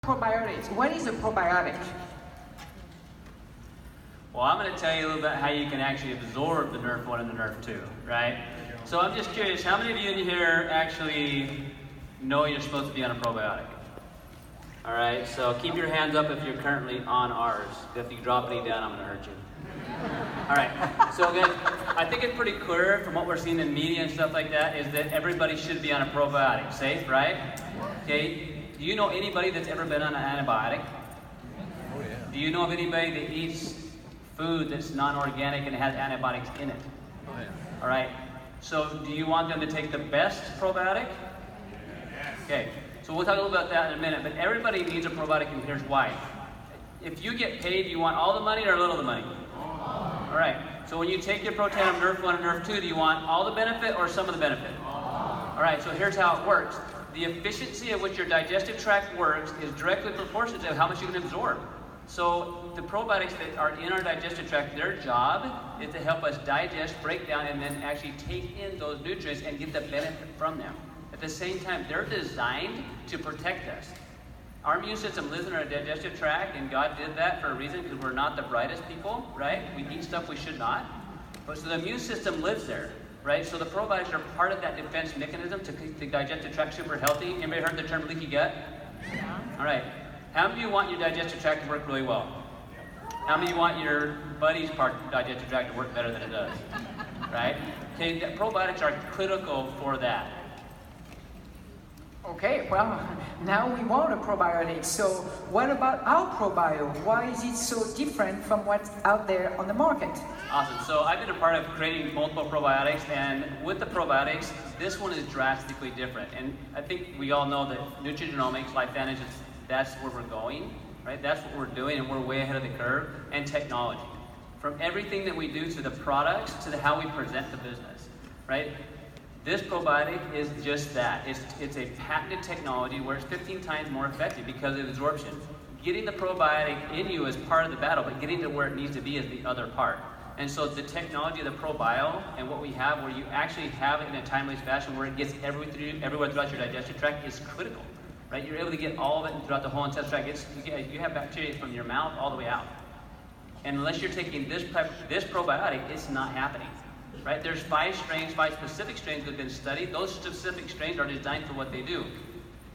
probiotics. What is a probiotic? Well, I'm going to tell you a little bit how you can actually absorb the Nerf 1 and the Nerf 2, right? So I'm just curious, how many of you in here actually know you're supposed to be on a probiotic? All right, so keep your hands up if you're currently on ours. If you drop any down, I'm going to hurt you. All right, so again, I think it's pretty clear from what we're seeing in media and stuff like that is that everybody should be on a probiotic. Safe, right? Okay, do you know anybody that's ever been on an antibiotic? Oh, yeah. Do you know of anybody that eats food that's non-organic and has antibiotics in it? Oh, yeah. All right, so do you want them to take the best probiotic? Okay, so we'll talk a little about that in a minute, but everybody needs a probiotic, and here's why. If you get paid, do you want all the money or a little of the money? All right, so when you take your protein of Nerf 1 and Nerf 2, do you want all the benefit or some of the benefit? All right, so here's how it works. The efficiency at which your digestive tract works is directly proportional to how much you can absorb. So the probiotics that are in our digestive tract, their job is to help us digest, break down, and then actually take in those nutrients and get the benefit from them. At the same time, they're designed to protect us. Our immune system lives in our digestive tract, and God did that for a reason, because we're not the brightest people, right? We eat stuff we should not. But so the immune system lives there, right? So the probiotics are part of that defense mechanism to keep the digestive tract super healthy. Anybody heard the term leaky gut? Yeah. All right. How many of you want your digestive tract to work really well? How many of you want your buddy's digestive tract to work better than it does? Right? Okay, the probiotics are critical for that. Okay, well, now we want a probiotic. So what about our Probio? Why is it so different from what's out there on the market? Awesome. So I've been a part of creating multiple probiotics, and with the probiotics, this one is drastically different. And I think we all know that nutrigenomics, LifeVantage, that's where we're going, right? That's what we're doing, and we're way ahead of the curve. And technology. From everything that we do to the products to how we present the business, right? This probiotic is just that. It's a patented technology where it's 15 times more effective because of absorption. Getting the probiotic in you is part of the battle, but getting to where it needs to be is the other part. And so the technology of the Probio and what we have where you actually have it in a timeless fashion where it gets everywhere throughout your digestive tract is critical. Right? You're able to get all of it throughout the whole intestinal tract. You have bacteria from your mouth all the way out. And unless you're taking this probiotic, it's not happening. Right? There's 5 specific strains that have been studied. Those specific strains are designed for what they do.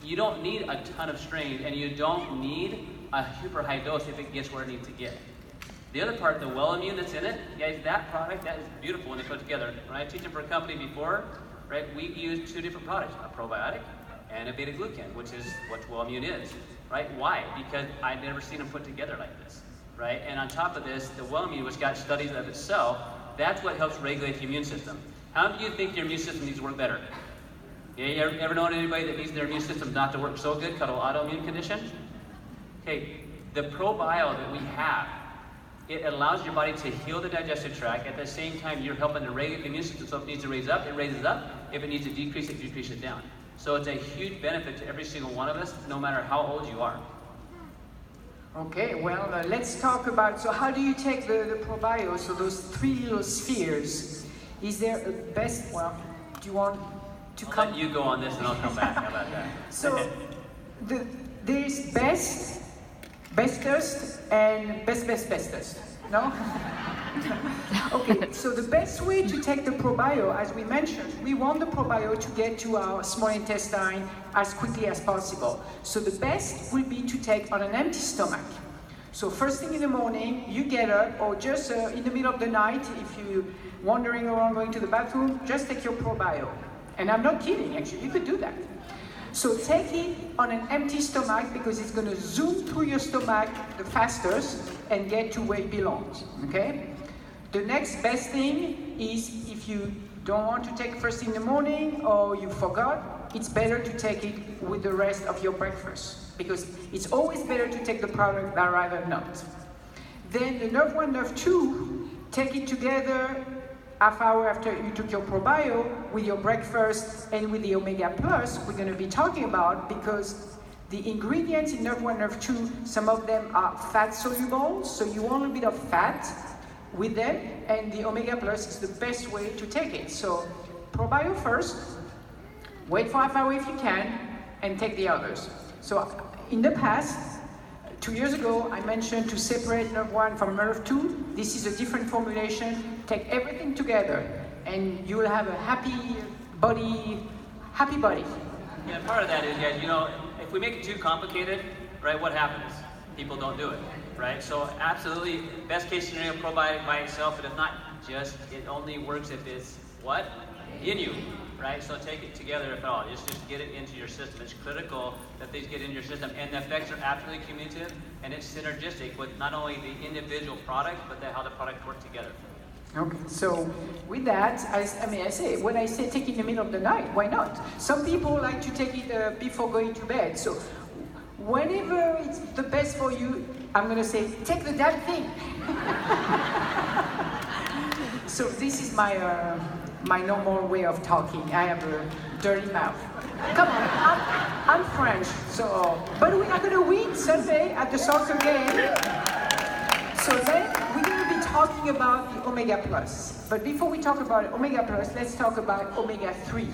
You don't need a ton of strains, and you don't need a super high dose if it gets where it needs to get. The other part, the Well-Immune that's in it, guys, that product, that is beautiful when they put together. When I teach them for a company before, right, we use 2 different products, a probiotic and a beta-glucan, which is what Well-Immune is, right? Why? Because I've never seen them put together like this, right? And on top of this, the Well-Immune, which got studies of itself, that's what helps regulate the immune system. How do you think your immune system needs to work better? Yeah, you ever known anybody that needs their immune system not to work so good, called an autoimmune condition? Okay, the Probio that we have, it allows your body to heal the digestive tract. At the same time, you're helping to regulate the immune system. So if it needs to raise up, it raises up. If it needs to decrease it down. So it's a huge benefit to every single one of us, no matter how old you are. Okay, well, let's talk about, so how do you take the Probio, so those 3 little spheres? Is there a best, well, do you want to I'll come? let you go on this and I'll come back. How about that? So, there's best, bestest, and bestest, no? Okay, so the best way to take the Probio, as we mentioned, we want the Probio to get to our small intestine as quickly as possible. So the best would be to take on an empty stomach. So first thing in the morning, you get up, or just in the middle of the night, if you're wandering around going to the bathroom, just take your Probio. And I'm not kidding, actually, you could do that. So take it on an empty stomach because it's going to zoom through your stomach the fastest and get to where it belongs, okay? The next best thing is if you don't want to take first in the morning or you forgot, it's better to take it with the rest of your breakfast because it's always better to take the product than rather not. Then the Nerf 1, Nerf 2, take it together half hour after you took your Probio with your breakfast and with the Omega Plus we're going to be talking about because the ingredients in Nerf 1, Nerf 2, some of them are fat soluble, so you want a bit of fat with them, and the Omega Plus is the best way to take it. So Probio first, wait for half hour if you can, and take the others. So in the past, 2 years ago, I mentioned to separate nerve 1 from nerve 2. This is a different formulation. Take everything together, and you will have a happy body. Yeah, part of that is, guys, you know, if we make it too complicated, right, what happens? People don't do it, right? So absolutely, best case scenario, probiotic by itself, but if not, just, it only works if it's what? In you, right? So take it together if at all. Just get it into your system. It's critical that these get in your system, and the effects are absolutely cumulative, and it's synergistic with not only the individual product, but how the products work together. Okay, so with that, I say, when I say take it in the middle of the night, why not? Some people like to take it before going to bed. So whenever it's the best for you, I'm going to say, take the damn thing. So this is my normal way of talking. I have a dirty mouth. Come on, I'm French, so, but we are going to win Sunday at the soccer game. So then we're going to be talking about the Omega Plus. But before we talk about Omega Plus, let's talk about Omega 3.